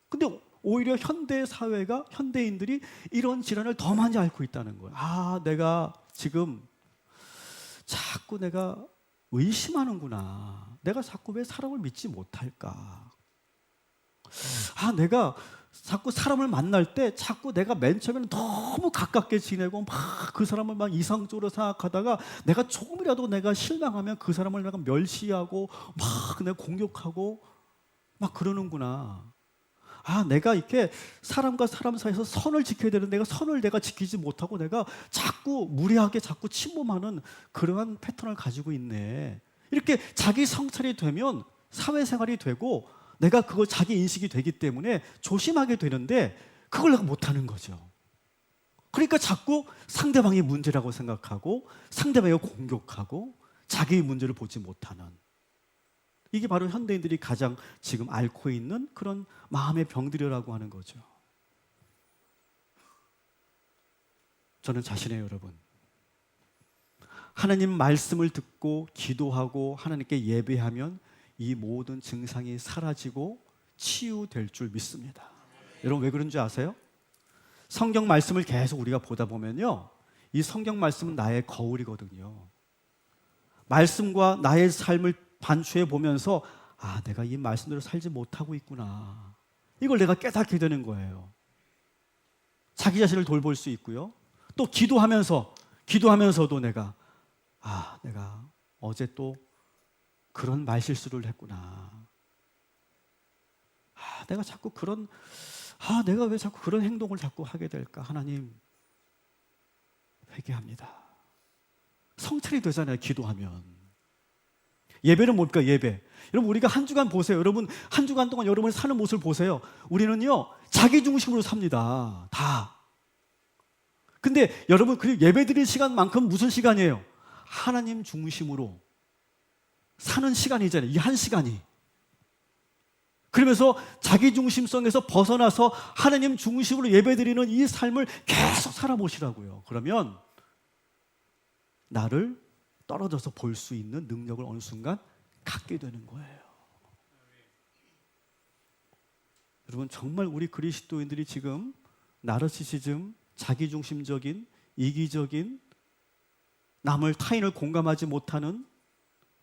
근데 오히려 현대 사회가, 현대인들이 이런 질환을 더 많이 앓고 있다는 거예요. 아, 내가 지금 자꾸 내가 의심하는구나. 내가 자꾸 왜 사람을 믿지 못할까? 아, 내가 자꾸 사람을 만날 때 자꾸 내가 맨 처음에는 너무 가깝게 지내고 막 그 사람을 막 이상적으로 생각하다가 내가 조금이라도 내가 실망하면 그 사람을 내가 멸시하고 막 내가 공격하고 막 그러는구나. 아, 내가 이렇게 사람과 사람 사이에서 선을 지켜야 되는데 내가 선을 지키지 못하고 내가 자꾸 무례하게 자꾸 침범하는 그러한 패턴을 가지고 있네. 이렇게 자기 성찰이 되면 사회생활이 되고 내가 그걸 자기 인식이 되기 때문에 조심하게 되는데 그걸 내가 못하는 거죠. 그러니까 자꾸 상대방이 문제라고 생각하고 상대방을 공격하고 자기의 문제를 보지 못하는, 이게 바로 현대인들이 가장 지금 앓고 있는 그런 마음의 병들이라고 하는 거죠. 저는 자신해요, 여러분. 하나님 말씀을 듣고 기도하고 하나님께 예배하면 이 모든 증상이 사라지고 치유될 줄 믿습니다. 여러분, 왜 그런지 아세요? 성경 말씀을 계속 우리가 보다 보면요, 이 성경 말씀은 나의 거울이거든요. 말씀과 나의 삶을 반추해 보면서 아, 내가 이 말씀대로 살지 못하고 있구나. 이걸 내가 깨닫게 되는 거예요. 자기 자신을 돌볼 수 있고요. 또 기도하면서도 내가 어제 또 그런 말실수를 했구나. 내가 왜 자꾸 그런 행동을 자꾸 하게 될까? 하나님, 회개합니다. 성찰이 되잖아요, 기도하면. 예배는 뭡니까? 예배. 여러분, 우리가 한 주간 보세요. 여러분, 한 주간 동안 여러분이 사는 모습을 보세요. 우리는요, 자기 중심으로 삽니다. 다. 근데 여러분, 그 예배 드릴 시간만큼 무슨 시간이에요? 하나님 중심으로 사는 시간이잖아요. 이 한 시간이. 그러면서 자기 중심성에서 벗어나서 하나님 중심으로 예배드리는 이 삶을 계속 살아보시라고요. 그러면 나를 떨어져서 볼 수 있는 능력을 어느 순간 갖게 되는 거예요. 여러분, 정말 우리 그리스도인들이 지금 나르시시즘, 자기중심적인, 이기적인, 타인을 공감하지 못하는,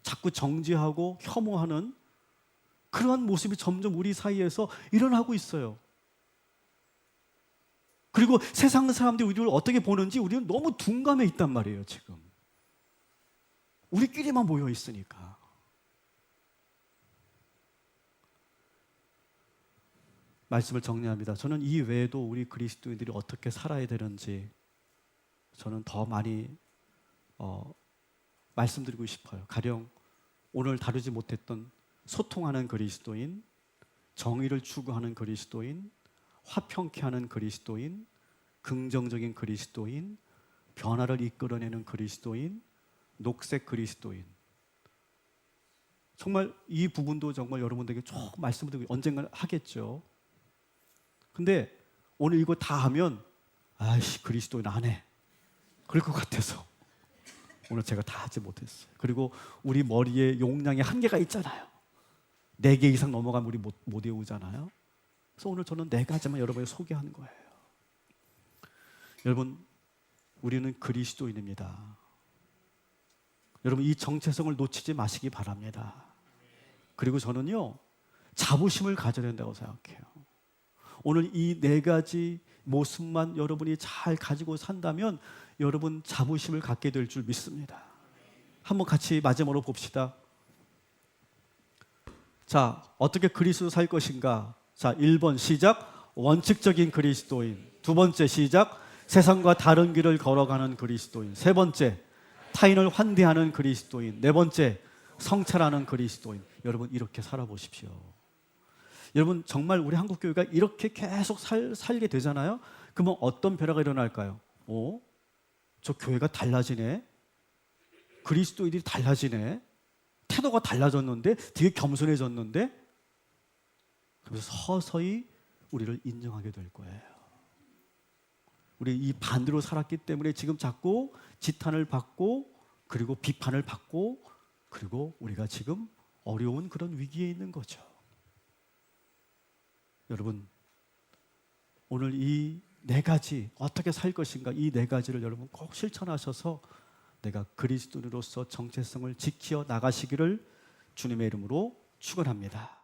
자꾸 정죄하고 혐오하는 그러한 모습이 점점 우리 사이에서 일어나고 있어요. 그리고 세상 사람들이 우리를 어떻게 보는지 우리는 너무 둔감해 있단 말이에요, 지금. 우리끼리만 모여 있으니까. 말씀을 정리합니다. 저는 이 외에도 우리 그리스도인들이 어떻게 살아야 되는지 저는 더 많이 말씀드리고 싶어요. 가령 오늘 다루지 못했던 소통하는 그리스도인, 정의를 추구하는 그리스도인, 화평케 하는 그리스도인, 긍정적인 그리스도인, 변화를 이끌어내는 그리스도인, 녹색 그리스도인. 정말 이 부분도 정말 여러분들에게 조금 말씀을 드리고 언젠가 하겠죠. 근데 오늘 이거 다 하면 아이씨 그리스도인 안 해. 그럴 것 같아서 오늘 제가 다 하지 못했어요. 그리고 우리 머리에 용량의 한계가 있잖아요. 4개 이상 넘어가면 우리 못 외우잖아요. 그래서 오늘 저는 4가지만 여러분에게 소개하는 거예요. 여러분, 우리는 그리스도인입니다. 여러분, 이 정체성을 놓치지 마시기 바랍니다. 그리고 저는요, 자부심을 가져야 된다고 생각해요. 오늘 이 4가지 모습만 여러분이 잘 가지고 산다면 여러분 자부심을 갖게 될 줄 믿습니다. 한번 같이 마지막으로 봅시다. 자, 어떻게 그리스도 살 것인가? 자, 1번 시작. 원칙적인 그리스도인. 2번째 시작. 세상과 다른 길을 걸어가는 그리스도인. 3번째 타인을 환대하는 그리스도인. 4번째 성찰하는 그리스도인. 여러분 이렇게 살아보십시오. 여러분 정말 우리 한국교회가 이렇게 계속 살게 되잖아요. 그러면 어떤 변화가 일어날까요? 저 교회가 달라지네. 그리스도인들이 달라지네. 태도가 달라졌는데 되게 겸손해졌는데 그래서 서서히 우리를 인정하게 될 거예요. 우리 이 반대로 살았기 때문에 지금 자꾸 지탄을 받고 그리고 비판을 받고 그리고 우리가 지금 어려운 그런 위기에 있는 거죠. 여러분 오늘 이 4가지 어떻게 살 것인가 이 4가지를 여러분 꼭 실천하셔서 내가 그리스도인으로서 정체성을 지켜 나가시기를 주님의 이름으로 축원합니다.